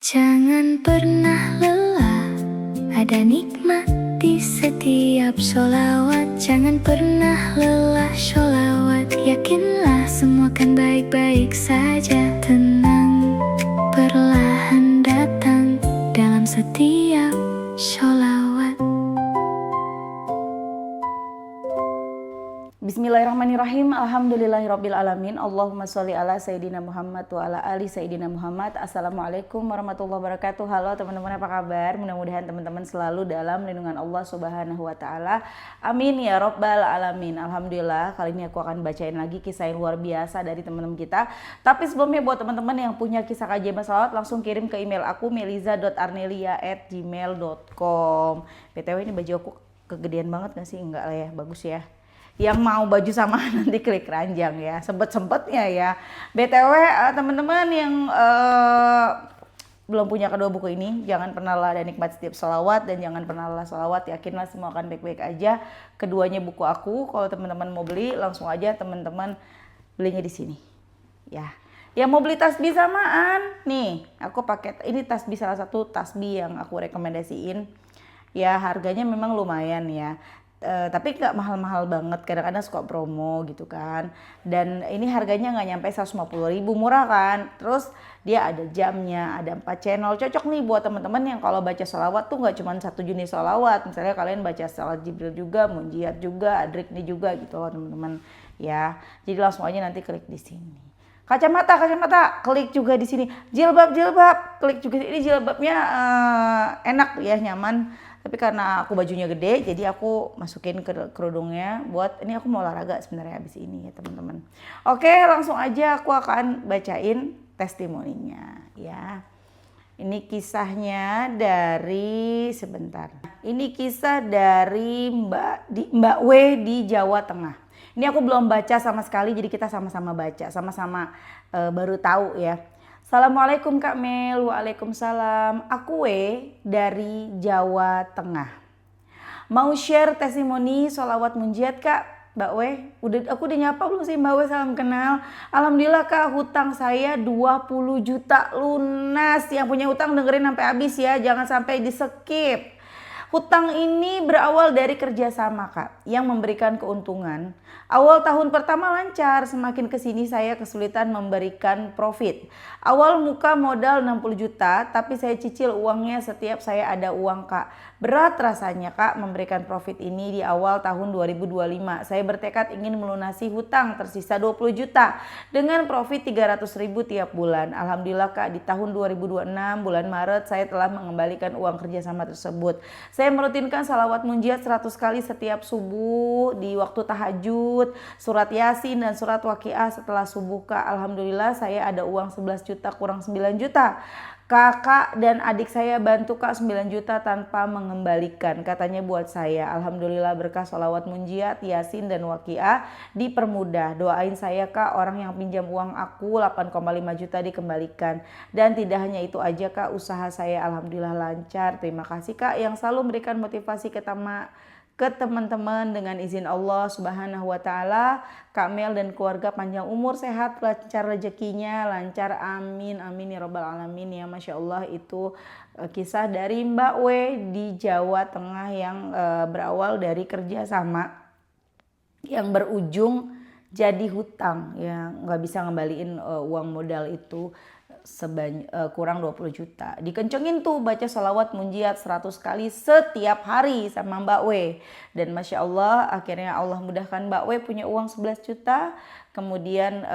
Jangan pernah lelah, ada nikmat di setiap sholawat. Jangan pernah lelah sholawat, yakinlah semua kan baik-baik saja. Tenang, perlahan datang dalam setiap sholawat. Bismillahirrahmanirrahim. Alhamdulillahirabbil alamin. Allahumma sholli ala sayyidina Muhammad wa ala ali sayyidina Muhammad. Assalamualaikum warahmatullahi wabarakatuh. Halo teman-teman, apa kabar? Mudah-mudahan teman-teman selalu dalam lindungan Allah Subhanahu wa taala. Amin ya rabbal alamin. Alhamdulillah, kali ini aku akan bacain lagi kisah yang luar biasa dari teman-teman kita. Tapi sebelumnya buat teman-teman yang punya kisah kajian salawat, langsung kirim ke email aku meliza.arnelia@gmail.com. BTW ini baju aku kegedean banget gak sih? Enggak lah ya, bagus ya. Yang mau baju sama nanti klik ranjang ya, sempet-sempetnya ya. BTW teman-teman yang belum punya kedua buku ini, jangan pernah lelah dan nikmat setiap salawat, dan jangan pernah lelah salawat, yakinlah semua akan baik-baik aja. Keduanya buku aku, kalau teman-teman mau beli langsung aja teman-teman belinya di sini ya. Yang mau beli tasbih samaan nih, aku pakai ini tasbih, salah satu tasbih yang aku rekomendasiin ya. Harganya memang lumayan ya, tapi nggak mahal-mahal banget, kadang-kadang suka promo gitu kan. Dan ini harganya nggak nyampe 150.000, murah kan. Terus dia ada jamnya, ada 4 channel, cocok nih buat teman-teman yang kalau baca sholawat tuh nggak cuma satu jenis sholawat. Misalnya kalian baca salat Jibril juga, Munjiat juga, Adrikni juga gitu loh teman-teman ya. Jadi langsung aja nanti klik di sini. Kacamata, klik juga di sini. Jilbab, klik juga. Ini jilbabnya enak ya, nyaman. Tapi karena aku bajunya gede, jadi aku masukin ke kerudungnya buat ini aku mau olahraga sebenarnya habis ini ya teman-teman. Oke, langsung aja aku akan bacain testimoninya ya. Ini kisahnya dari Ini kisah dari Mbak W di Jawa Tengah. Ini aku belum baca sama sekali, jadi kita sama-sama baca, sama-sama baru tahu ya. Assalamualaikum Kak Mel. Waalaikumsalam. Aku dari Jawa Tengah. Mau share testimoni sholawat munjiat Kak. Mbak W, aku udah nyapa belum sih Mbak W? Salam kenal. Alhamdulillah Kak, hutang saya 20 juta lunas. Yang punya hutang dengerin sampai habis ya, jangan sampai di skip. Hutang ini berawal dari kerjasama Kak, yang memberikan keuntungan. Awal tahun pertama lancar, semakin kesini saya kesulitan memberikan profit. Awal muka modal 60 juta, tapi saya cicil uangnya setiap saya ada uang Kak. Berat rasanya Kak memberikan profit ini di awal tahun 2025. Saya bertekad ingin melunasi hutang tersisa 20 juta dengan profit 300.000 tiap bulan. Alhamdulillah Kak, di tahun 2026 bulan Maret saya telah mengembalikan uang kerjasama tersebut. Saya merutinkan salawat munjiat 100 kali setiap subuh di waktu tahajud, surat Yasin dan surat Waqiah setelah subuh Kak. Alhamdulillah saya ada uang 11 juta kurang 9 juta. Kakak dan adik saya bantu Kak 9 juta tanpa mengembalikan. Katanya buat saya. Alhamdulillah berkah sholawat munjiat, Yasin dan Waqiah dipermudah. Doain saya Kak, orang yang pinjam uang aku 8,5 juta dikembalikan. Dan tidak hanya itu aja Kak, usaha saya alhamdulillah lancar. Terima kasih Kak yang selalu memberikan motivasi ke teman-teman. Dengan izin Allah Subhanahu wa taala, Kak Mel dan keluarga panjang umur, sehat, lancar rezekinya, lancar, amin amin ya rabbal alamin ya. Masya Allah, itu kisah dari Mbak W di Jawa Tengah yang berawal dari kerjasama yang berujung jadi hutang ya, nggak bisa ngembaliin uang modal itu kurang 20 juta. Dikencengin tuh baca salawat munjiat 100 kali setiap hari sama Mbak W. Dan Masya Allah akhirnya Allah mudahkan Mbak W punya uang 11 juta. Kemudian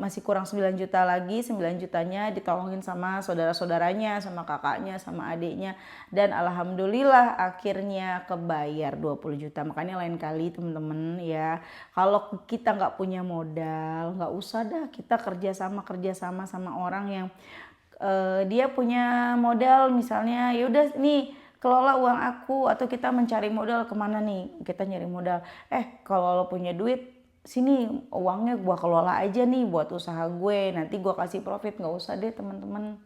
masih kurang 9 juta lagi. 9 jutanya ditolongin sama saudara-saudaranya, sama kakaknya, sama adiknya. Dan Alhamdulillah akhirnya kebayar 20 juta. Makanya lain kali teman-teman ya, kalau kita nggak punya modal, nggak usah dah kita kerjasama sama orang yang dia punya modal. Misalnya yaudah nih kelola uang aku, atau kita mencari modal kemana nih, kita nyari modal. Kalau lo punya duit, sini uangnya gua kelola aja nih buat usaha gue, nanti gua kasih profit. Nggak usah deh teman-teman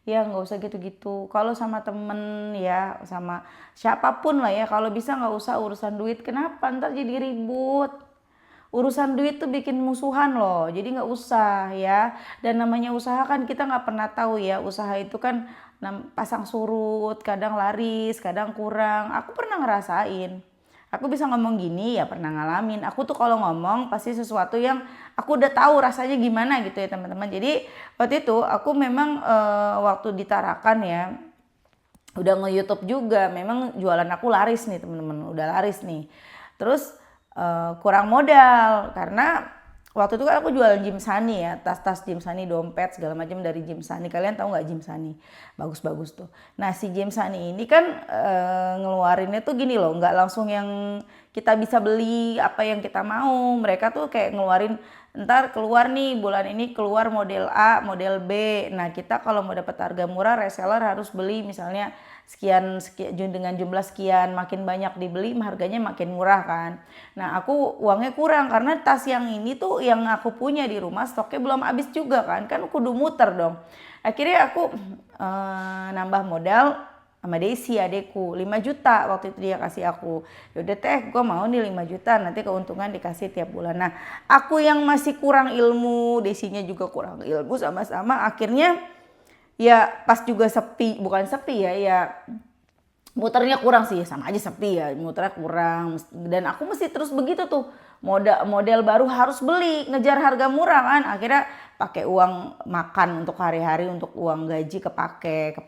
ya, nggak usah gitu-gitu. Kalau sama temen ya, sama siapapun lah ya, kalau bisa nggak usah urusan duit. Kenapa? Ntar jadi ribut. Urusan duit tuh bikin musuhan loh, jadi nggak usah ya. Dan namanya usaha kan kita nggak pernah tahu ya, usaha itu kan pasang surut, kadang laris, kadang kurang. Aku pernah ngerasain. Aku bisa ngomong gini ya pernah ngalamin. Aku tuh kalau ngomong pasti sesuatu yang aku udah tahu rasanya gimana gitu ya teman-teman. Jadi waktu itu aku memang waktu di Tarakan ya, udah nge-YouTube juga, memang jualan aku laris nih teman-teman, udah laris nih. Terus kurang modal karena waktu itu kan aku jualan Jim Sunny ya, tas-tas Jim Sunny, dompet segala macam dari Jim Sunny. Kalian tahu nggak Jim Sunny? Bagus-bagus tuh. Nah si Jim Sunny ini kan ngeluarinnya tuh gini loh, nggak langsung yang kita bisa beli apa yang kita mau. Mereka tuh kayak ngeluarin, ntar keluar nih bulan ini keluar model A, model B. Nah kita kalau mau dapat harga murah, reseller harus beli misalnya sekian dengan jumlah sekian, makin banyak dibeli harganya makin murah kan. Nah aku uangnya kurang karena tas yang ini tuh yang aku punya di rumah stoknya belum habis juga kan kudu muter dong. Akhirnya aku nambah modal sama Desi adekku 5 juta waktu itu dia kasih aku. Yaudah teh gue mau nih 5 juta nanti keuntungan dikasih tiap bulan. Nah aku yang masih kurang ilmu, Desinya juga kurang ilmu, sama-sama akhirnya ya pas juga sepi, bukan sepi ya muternya kurang sih, sama aja sepi ya, muternya kurang. Dan aku mesti terus begitu tuh, model baru harus beli, ngejar harga murah kan. Akhirnya pakai uang makan untuk hari-hari, untuk uang gaji kepake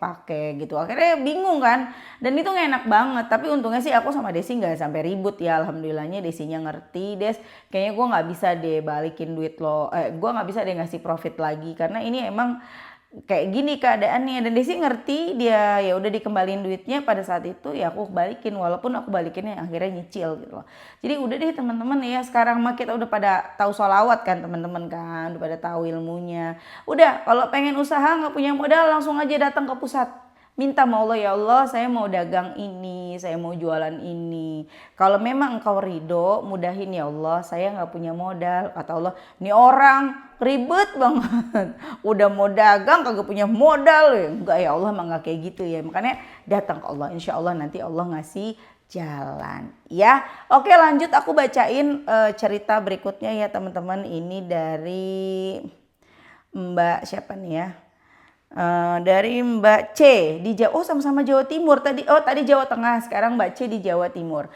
gitu. Akhirnya bingung kan, dan itu gak enak banget. Tapi untungnya sih aku sama Desi gak sampai ribut ya, alhamdulillahnya Desinya ngerti. Des, kayaknya gue gak bisa deh balikin duit lo, gue gak bisa deh ngasih profit lagi karena ini emang kayak gini keadaannya. Dan Desi ngerti, dia ya udah dikembalin duitnya pada saat itu, ya aku balikin, walaupun aku balikinnya akhirnya nyicil gitu loh. Jadi udah deh teman-teman ya, sekarang mah kita udah pada tahu sholawat kan teman-teman kan, udah pada tahu ilmunya. Udah kalau pengen usaha nggak punya modal langsung aja datang ke pusat, minta sama Allah, ya Allah saya mau dagang ini, saya mau jualan ini. Kalau memang engkau ridho, mudahin ya Allah, saya gak punya modal. Kata Allah, ini orang ribet banget, udah mau dagang kagak punya modal ya. Enggak ya Allah mah gak kayak gitu ya. Makanya datang ke Allah, insya Allah nanti Allah ngasih jalan ya. Oke lanjut, aku bacain cerita berikutnya ya teman-teman. Ini dari Mbak siapa nih ya? Dari Mbak C di Jawa, sama-sama Jawa Timur tadi. Tadi Jawa Tengah, sekarang Mbak C di Jawa Timur.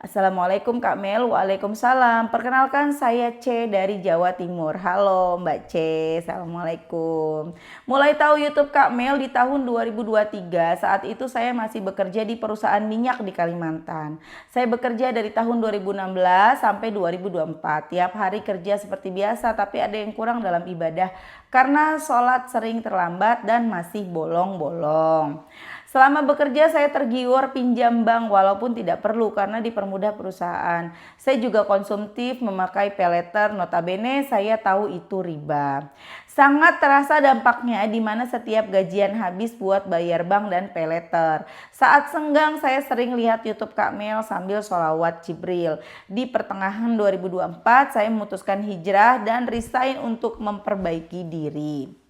Assalamualaikum Kak Mel. Waalaikumsalam. Perkenalkan saya C dari Jawa Timur. Halo Mbak C. Assalamualaikum. Mulai tahu YouTube Kak Mel di tahun 2023. Saat itu saya masih bekerja di perusahaan minyak di Kalimantan. Saya bekerja dari tahun 2016 sampai 2024. Tiap hari kerja seperti biasa, tapi ada yang kurang dalam ibadah karena sholat sering terlambat dan masih bolong-bolong. Selama bekerja saya tergiur pinjam bank walaupun tidak perlu karena dipermudah perusahaan. Saya juga konsumtif memakai paylater, notabene saya tahu itu riba. Sangat terasa dampaknya di mana setiap gajian habis buat bayar bank dan paylater. Saat senggang saya sering lihat YouTube Kak Mel sambil sholawat Jibril. Di pertengahan 2024 saya memutuskan hijrah dan resign untuk memperbaiki diri.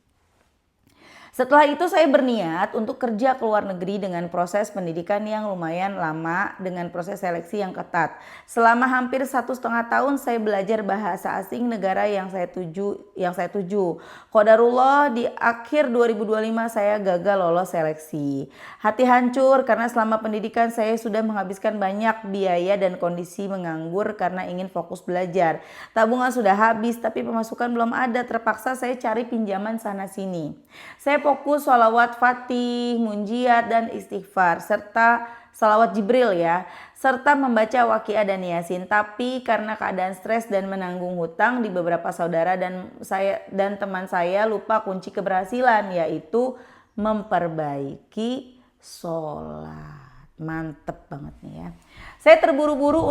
Setelah itu saya berniat untuk kerja ke luar negeri dengan proses pendidikan yang lumayan lama dengan proses seleksi yang ketat. Selama hampir 1,5 tahun saya belajar bahasa asing negara yang saya tuju. Qadarullah di akhir 2025 saya gagal lolos seleksi. Hati hancur karena selama pendidikan saya sudah menghabiskan banyak biaya dan kondisi menganggur karena ingin fokus belajar. Tabungan sudah habis tapi pemasukan belum ada, terpaksa saya cari pinjaman sana sini. Saya fokus sholawat Fatih, munjiat dan istighfar serta sholawat Jibril ya, serta membaca Waqiah dan Yasin. Tapi karena keadaan stres dan menanggung hutang di beberapa saudara dan teman saya lupa kunci keberhasilan, yaitu memperbaiki sholat. Mantep banget nih ya. Saya terburu-buru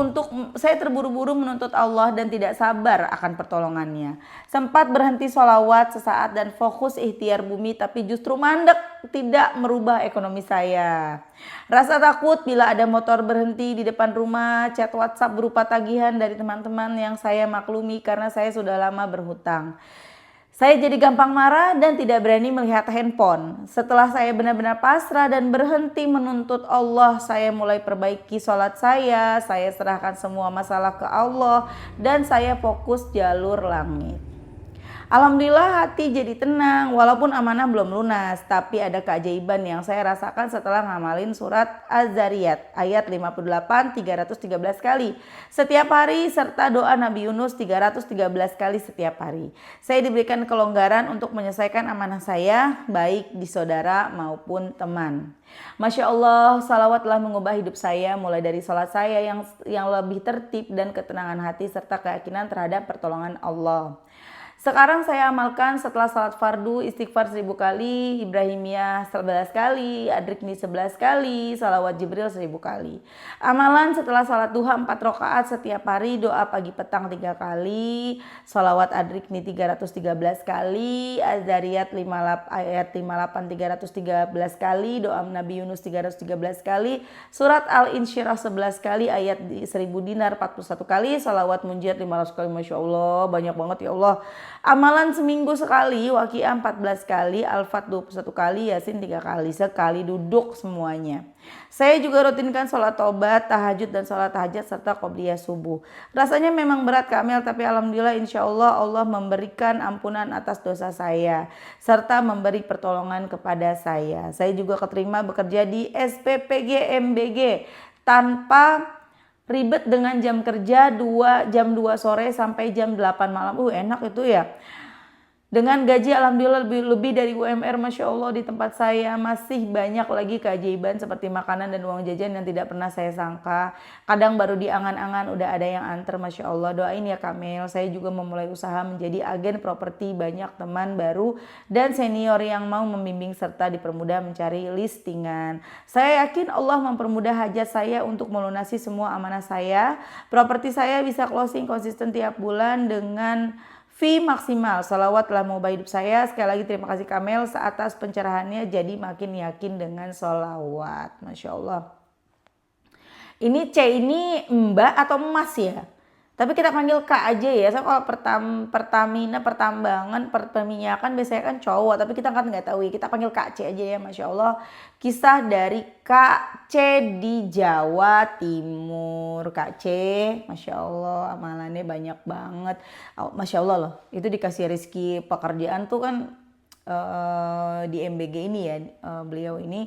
menuntut Allah dan tidak sabar akan pertolongannya. Sempat berhenti sholawat sesaat dan fokus ikhtiar bumi, tapi justru mandek, tidak merubah ekonomi saya. Rasa takut bila ada motor berhenti di depan rumah, chat WhatsApp berupa tagihan dari teman-teman yang saya maklumi karena saya sudah lama berhutang. Saya jadi gampang marah dan tidak berani melihat handphone. Setelah saya benar-benar pasrah dan berhenti menuntut Allah, saya mulai perbaiki sholat saya serahkan semua masalah ke Allah, dan saya fokus jalur langit. Alhamdulillah hati jadi tenang walaupun amanah belum lunas, tapi ada keajaiban yang saya rasakan setelah ngamalin surat Az-Zariyat ayat 58 313 kali setiap hari serta doa Nabi Yunus 313 kali setiap hari. Saya diberikan kelonggaran untuk menyelesaikan amanah saya baik di saudara maupun teman. Masya Allah, salawat telah mengubah hidup saya mulai dari salat saya yang lebih tertib dan ketenangan hati serta keyakinan terhadap pertolongan Allah. Sekarang saya amalkan setelah salat fardu, istighfar 1000 kali, Ibrahimiyah 11 kali, Adrikni 11 kali, salawat Jibril 1000 kali. Amalan setelah salat duha 4 rakaat setiap hari, doa pagi petang 3 kali, salawat Adrikni 313 kali, Az-Zariyat ayat 58 313 kali, doa Nabi Yunus 313 kali, surat Al-Insyirah 11 kali, ayat 1000 dinar 41 kali, salawat munjiat 500 kali. Masya Allah, banyak banget ya Allah. Amalan seminggu sekali, Waqiah 14 kali, Al-Fat 21 kali, Yasin 3 kali, sekali duduk semuanya. Saya juga rutinkan sholat taubat, tahajud dan sholat hajat serta qobliyah subuh. Rasanya memang berat Kak Mel, tapi alhamdulillah insya Allah Allah memberikan ampunan atas dosa saya serta memberi pertolongan kepada saya. Saya juga keterima bekerja di SPPG MBG tanpa ribet dengan jam kerja jam 2 sore sampai jam 8 malam. Enak itu ya. Dengan gaji alhamdulillah lebih dari UMR, Masya Allah. Di tempat saya masih banyak lagi keajaiban seperti makanan dan uang jajan yang tidak pernah saya sangka. Kadang baru di angan-angan udah ada yang antar, Masya Allah. Doain ya Kak Mel, saya juga memulai usaha menjadi agen properti. Banyak teman baru dan senior yang mau membimbing serta dipermudah mencari listingan. Saya yakin Allah mempermudah hajat saya untuk melunasi semua amanah saya. Properti saya bisa closing konsisten tiap bulan dengan fee maksimal. Salawat telah mengubah hidup saya. Sekali lagi terima kasih Kamel atas pencerahannya, jadi makin yakin dengan salawat. Masya Allah. Ini C ini Mbak atau Mas ya? Tapi kita panggil Kak aja ya. So, kalau Pertamina, pertambangan, perminyakan biasanya kan cowok. Tapi kita kan nggak tahu ya. Kita panggil Kak C aja ya. Masya Allah. Kisah dari Kak C di Jawa Timur. Kak C, Masya Allah, amalannya banyak banget. Masya Allah loh. Itu dikasih rezeki pekerjaan tuh kan di MBG ini ya. Beliau ini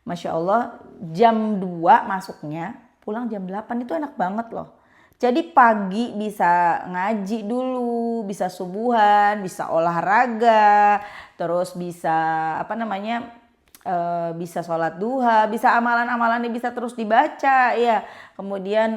Masya Allah jam 2 masuknya. Pulang jam 8 itu enak banget loh. Jadi pagi bisa ngaji dulu, bisa subuhan, bisa olahraga, terus bisa bisa sholat duha, bisa amalan-amalannya bisa terus dibaca ya. Kemudian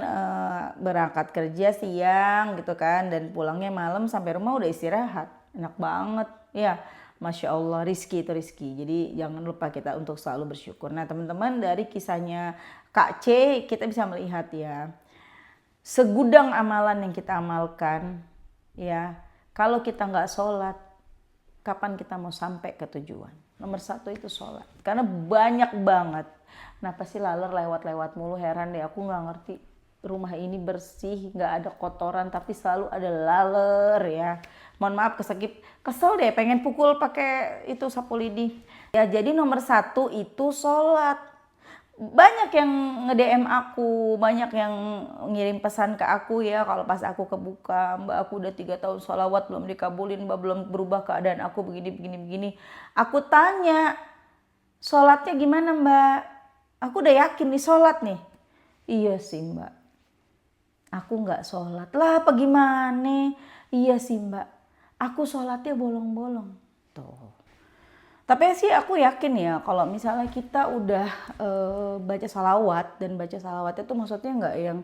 berangkat kerja siang gitu kan, dan pulangnya malam sampai rumah udah istirahat, enak banget ya. Masya Allah, rizki itu rizki. Jadi jangan lupa kita untuk selalu bersyukur. Nah teman-teman, dari kisahnya Kak C kita bisa melihat ya, segudang amalan yang kita amalkan ya, kalau kita nggak sholat, kapan kita mau sampai ke tujuan? Nomor 1 itu sholat, karena banyak banget. Kenapa sih laler lewat-lewat mulu, heran deh, aku nggak ngerti. Rumah ini bersih, nggak ada kotoran, tapi selalu ada laler ya. Mohon maaf kesekip, kesel deh, pengen pukul pakai itu sapu lidi. Ya jadi nomor 1 itu sholat. Banyak yang nge-DM aku, banyak yang ngirim pesan ke aku ya, kalau pas aku kebuka, Mbak aku udah 3 tahun sholawat belum dikabulin, Mbak belum berubah keadaan aku begini. Aku tanya, sholatnya gimana Mbak? Aku udah yakin nih sholat nih. Iya sih Mbak, aku gak sholat. Lah apa gimana? Iya sih Mbak, aku sholatnya bolong-bolong. Tuh. Tapi sih aku yakin ya, kalau misalnya kita udah baca salawat, dan baca salawatnya tuh maksudnya nggak yang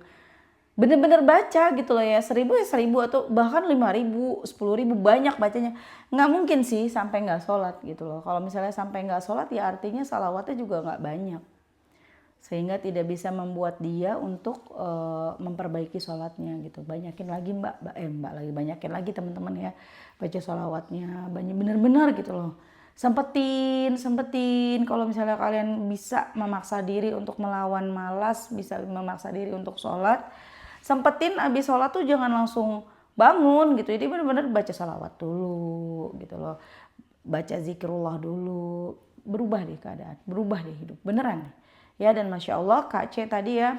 bener-bener baca gitu loh ya, 1000 ya 1000 atau bahkan 5000, 10.000 banyak bacanya. Nggak mungkin sih sampai nggak sholat gitu loh. Kalau misalnya sampai nggak sholat ya artinya salawatnya juga nggak banyak. Sehingga tidak bisa membuat dia untuk memperbaiki sholatnya gitu. Banyakin lagi banyakin lagi teman-teman ya, baca salawatnya, bener-bener gitu loh. Sempetin kalau misalnya kalian bisa memaksa diri untuk melawan malas, bisa memaksa diri untuk sholat, sempetin abis sholat tuh jangan langsung bangun gitu. Jadi benar-benar baca salawat dulu gitu loh, baca zikrullah dulu, berubah deh keadaan, berubah deh hidup, beneran deh. Ya, dan Masya Allah Kak C tadi ya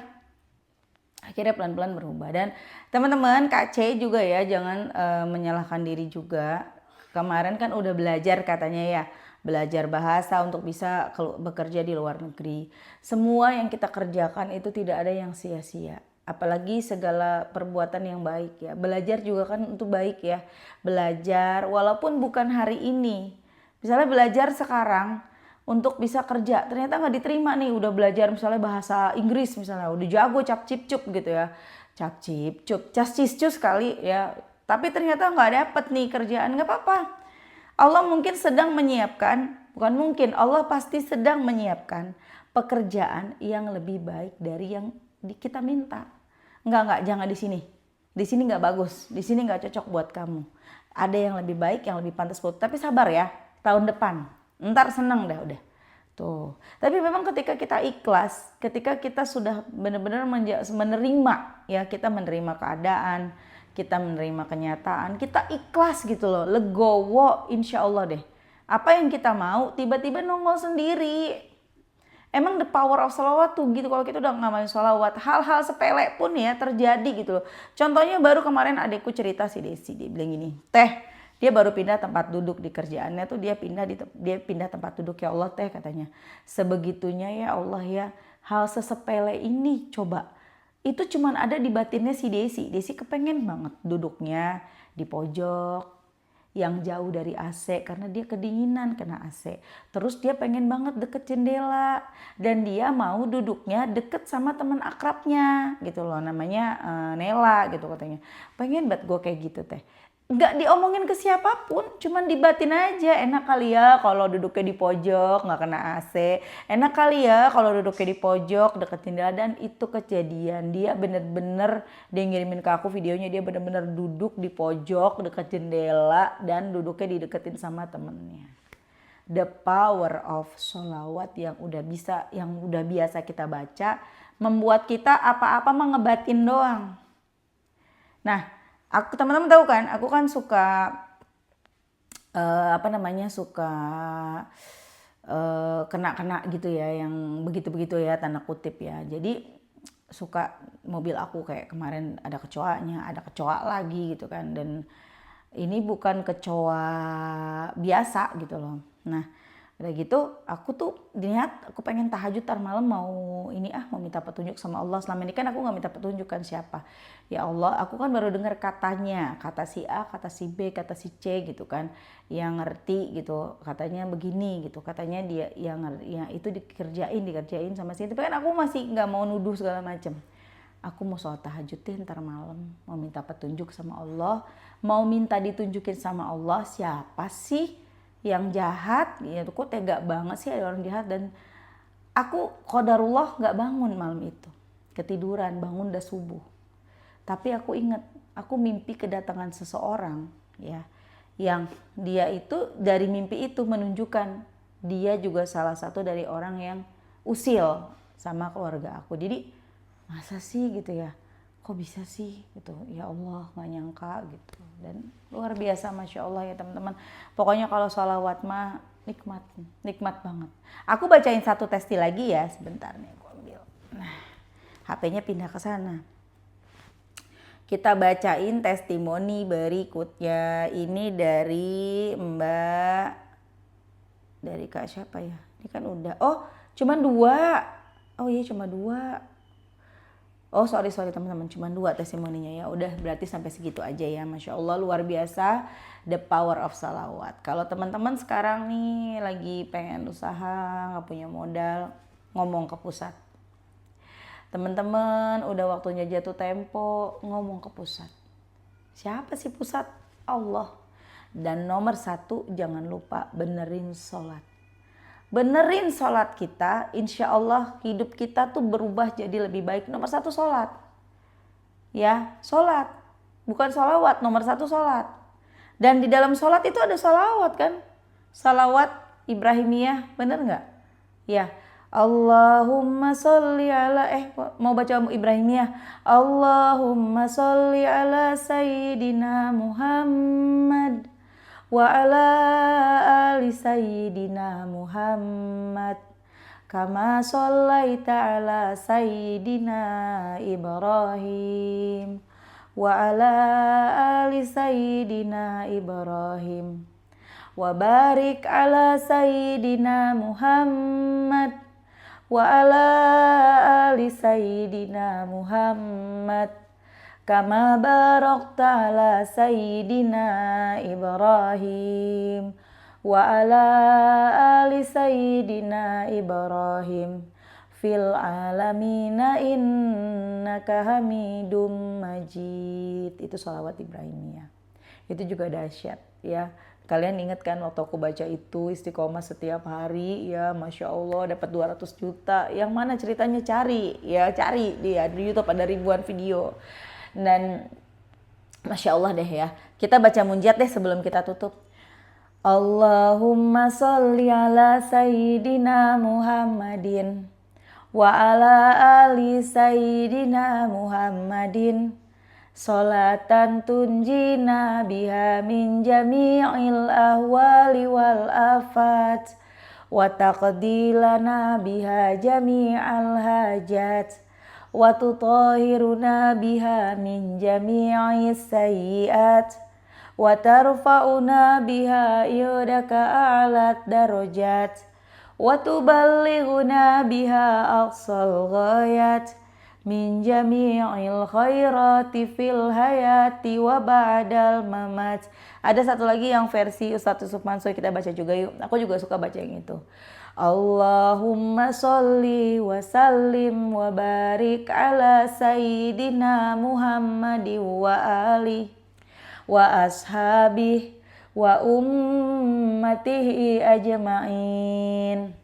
akhirnya pelan-pelan berubah. Dan teman-teman Kak C juga ya jangan menyalahkan diri juga. Kemarin kan udah belajar katanya ya, belajar bahasa untuk bisa bekerja di luar negeri. Semua yang kita kerjakan itu tidak ada yang sia-sia. Apalagi segala perbuatan yang baik ya. Belajar juga kan untuk baik ya. Belajar walaupun bukan hari ini. Misalnya belajar sekarang untuk bisa kerja, ternyata nggak diterima nih. Udah belajar misalnya bahasa Inggris misalnya, udah jago cap cip cup gitu ya. Cap cip cup, cas cis cus kali ya. Tapi ternyata nggak dapet nih kerjaan, nggak apa-apa. Allah mungkin sedang menyiapkan, bukan mungkin, Allah pasti sedang menyiapkan pekerjaan yang lebih baik dari yang kita minta. Enggak, jangan di sini. Di sini nggak bagus, di sini nggak cocok buat kamu. Ada yang lebih baik, yang lebih pantas buat. Tapi sabar ya, tahun depan. Ntar seneng dah udah. Tuh. Tapi memang ketika kita ikhlas, ketika kita sudah benar-benar menerima, ya kita menerima keadaan, kita menerima kenyataan, kita ikhlas gitu loh, legowo, insya Allah deh. Apa yang kita mau tiba-tiba nongol sendiri. Emang the power of salawat tuh gitu, kalau kita udah ngamalin salawat, hal-hal sepele pun ya terjadi gitu loh. Contohnya baru kemarin adekku cerita si Desi, dia bilang gini, Teh, dia baru pindah tempat duduk di kerjaannya tuh, dia pindah tempat duduk. Ya Allah Teh, katanya, sebegitunya ya Allah ya, hal sesepele ini coba. Itu cuman ada di batinnya si Desi. Desi kepengen banget duduknya di pojok yang jauh dari AC karena dia kedinginan kena AC. Terus dia pengen banget deket jendela dan dia mau duduknya deket sama teman akrabnya gitu loh, namanya Nela gitu katanya. Pengen banget gue kayak gitu Teh. Nggak diomongin ke siapapun, cuman dibatin aja. Enak kali ya kalau duduknya di pojok nggak kena AC. Enak kali ya kalau duduknya di pojok deket jendela. Dan itu kejadian, dia bener-bener, dia ngirimin ke aku videonya, dia bener-bener duduk di pojok deket jendela dan duduknya dideketin sama temennya. The power of sholawat yang udah biasa kita baca membuat kita apa-apa ngebatin doang. Nah, aku, teman-teman tahu kan, aku kan suka suka kena gitu ya, yang begitu-begitu ya, tanda kutip ya. Jadi suka mobil aku kayak kemarin ada kecoanya, ada kecoa lagi gitu kan. Dan ini bukan kecoa biasa gitu loh. Nah, udah gitu aku tuh niat, aku pengen tahajud tar malam, mau minta petunjuk sama Allah. Selama ini kan aku gak minta petunjuk kan siapa. Ya Allah, aku kan baru dengar katanya, kata si A, kata si B, kata si C gitu kan, yang ngerti gitu, katanya begini gitu, katanya dia yang itu dikerjain sama si. Tapi kan aku masih gak mau nuduh segala macem. Aku mau sholat tahajud deh ntar malam, mau minta petunjuk sama Allah, mau minta ditunjukin sama Allah siapa sih yang jahat, ya tuh kok tega banget sih ada orang jahat. Dan aku qadarullah gak bangun malam itu, ketiduran, bangun udah subuh. Tapi aku ingat, aku mimpi kedatangan seseorang ya, yang dia itu dari mimpi itu menunjukkan dia juga salah satu dari orang yang usil sama keluarga aku. Jadi masa sih gitu ya, kok bisa sih gitu, ya Allah gak nyangka gitu. Dan luar biasa Masya Allah ya teman-teman. Pokoknya kalau sholawat mah nikmat banget. Aku bacain satu testi lagi ya, sebentar nih aku ambil. Nah, HP-nya pindah ke sana. Kita bacain testimoni berikutnya. Ini dari dari Kak siapa ya? Ini kan udah. Oh, cuma 2. Oh iya, cuma 2. Oh sorry teman-teman, cuma 2 testimoninya ya. Udah berarti sampai segitu aja ya. Masya Allah luar biasa the power of salawat. Kalau teman-teman sekarang nih lagi pengen usaha, gak punya modal, ngomong ke pusat. Teman-teman udah waktunya jatuh tempo, ngomong ke pusat. Siapa sih pusat? Allah. Dan nomor 1 jangan lupa benerin sholat. Benerin sholat kita, insya Allah hidup kita tuh berubah jadi lebih baik. Nomor 1 sholat. Ya, sholat. Bukan sholawat, nomor 1 sholat. Dan di dalam sholat itu ada sholawat kan? Sholawat Ibrahimiyah, bener gak? Ya, Allahumma sholli ala mau baca Ibrahimiyah. Allahumma sholli ala sayyidina Muhammad wa ala ali sayyidina Muhammad kama shallaita ala sayyidina Ibrahim wa ala ali sayyidina Ibrahim wa barik ala sayyidina Muhammad wa ala ali sayyidina Muhammad kama barakta ala sayyidina Ibrahim wa ala ali sayyidina Ibrahim fil alamina innaka hamidum majid. Itu sholawat Ibrahimiyah. Itu juga dahsyat ya. Kalian ingat kan waktu aku baca itu istiqomah setiap hari ya, Masya Allah dapat 200 juta. Yang mana ceritanya cari dia di YouTube ada ribuan video. Dan Masya Allah deh ya. Kita baca munjiat deh sebelum kita tutup. Allahumma sholli ala sayyidina Muhammadin wa ala ali sayyidina Muhammadin sholatan tunjina biha min jami'il ahwali wal afat wa taqdilana biha jami'al hajat wa tutahhiruna biha min jami'is sayyi'at wa tarfa'una biha yudaka a'lat darajat wa tuballighuna biha aqsal ghayat min jami'il khairati fil hayati wa ba'dal mamat. Ada satu lagi yang versi Ustadz Yusuf Mansur, kita baca juga yuk. Aku juga suka baca yang itu. Allahumma sholli wa sallim wa barik ala sayyidina Muhammadin wa ali wa ashabih wa ummatihi ajma'in.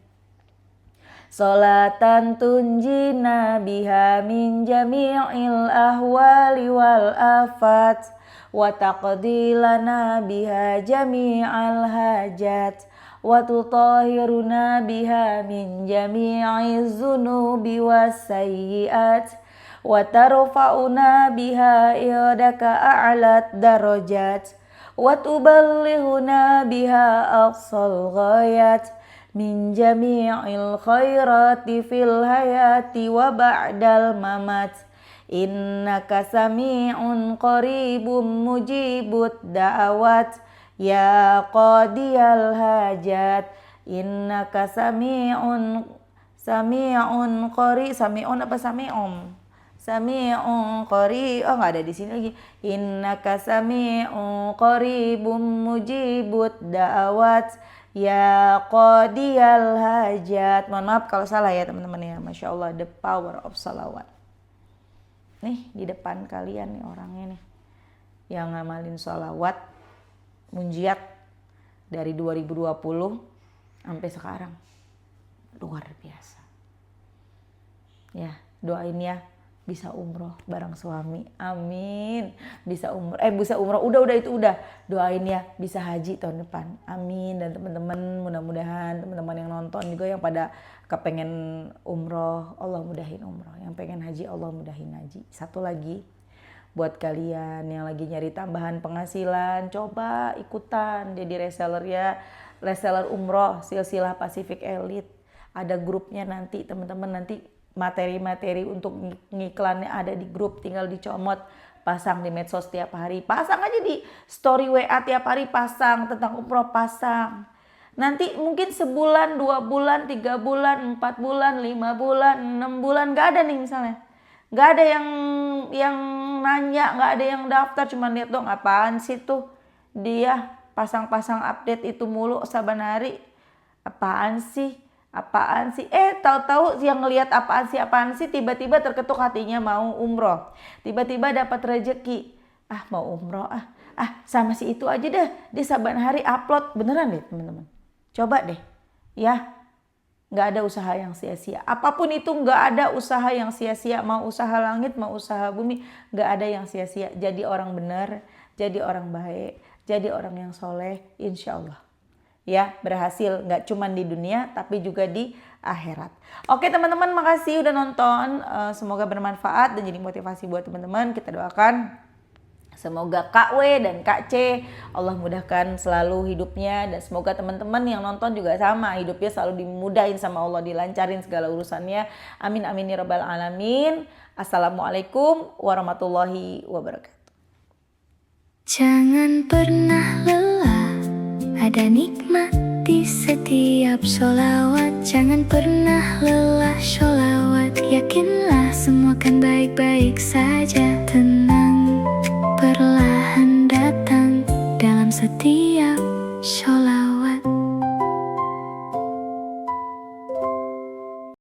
Sholatan tunjina biha min jami'il ahwali wal afat wa taqdilana biha jami'al hajat wa tutahhiruna biha min jami'iz zunubi was sayyi'at wa tarfa'una biha yadaka a'lat darajat wa tuballighuna biha aqsal ghayat min jami'il khairati fil hayati wa ba'dal mamat innaka sami'un qaribun mujibud da'awat ya qadiyal hajat innaka sami'un qari nggak ada di sini lagi. Innaka sami'un qaribun mujibud da'awat ya qadiyal hajat. Mohon maaf kalau salah ya teman-teman ya. Masya Allah, the power of salawat. Nih di depan kalian nih orangnya nih yang ngamalin salawat munjiat dari 2020 sampai sekarang. Luar biasa. Ya, doain ya bisa umroh bareng suami, amin. Bisa umroh, udah itu udah. Doain ya bisa haji tahun depan, amin. Dan teman-teman mudah-mudahan teman-teman yang nonton juga yang pada kepengen umroh, Allah mudahin umroh. Yang pengen haji, Allah mudahin haji. Satu lagi buat kalian yang lagi nyari tambahan penghasilan, coba ikutan jadi reseller ya, reseller umroh Silsilah Pacific Elite. Ada grupnya nanti teman-teman, nanti materi-materi untuk ngiklannya ada di grup, tinggal dicomot, pasang di medsos tiap hari, pasang aja di story WA tiap hari, pasang tentang umroh, pasang. Nanti mungkin sebulan, 2 bulan, 3 bulan, 4 bulan, 5 bulan, 6 bulan, gak ada nih misalnya. Gak ada yang nanya, gak ada yang daftar, cuma lihat dong apaan sih tuh dia pasang-pasang update itu mulu saban hari. Apaan sih? Tahu-tahu yang ngelihat apaan sih tiba-tiba terketuk hatinya mau umroh, tiba-tiba dapat rezeki, mau umroh, sama si itu aja deh, dia saban hari upload. Beneran deh teman-teman, coba deh ya, nggak ada usaha yang sia-sia, apapun itu nggak ada usaha yang sia-sia, mau usaha langit mau usaha bumi, nggak ada yang sia-sia. Jadi orang benar, jadi orang baik, jadi orang yang soleh, insya Allah ya berhasil, nggak cuma di dunia tapi juga di akhirat. Oke teman-teman, makasih udah nonton. Semoga bermanfaat dan jadi motivasi buat teman-teman. Kita doakan semoga Kak W dan Kak C Allah mudahkan selalu hidupnya, dan semoga teman-teman yang nonton juga sama, hidupnya selalu dimudahin sama Allah, dilancarin segala urusannya. Amin amin ya rabbal alamin. Assalamualaikum warahmatullahi wabarakatuh. Jangan pernah lelah, ada nikmat di setiap sholawat. Jangan pernah lelah sholawat, yakinlah semua kan baik-baik saja. Tenang, perlahan datang dalam setiap sholawat.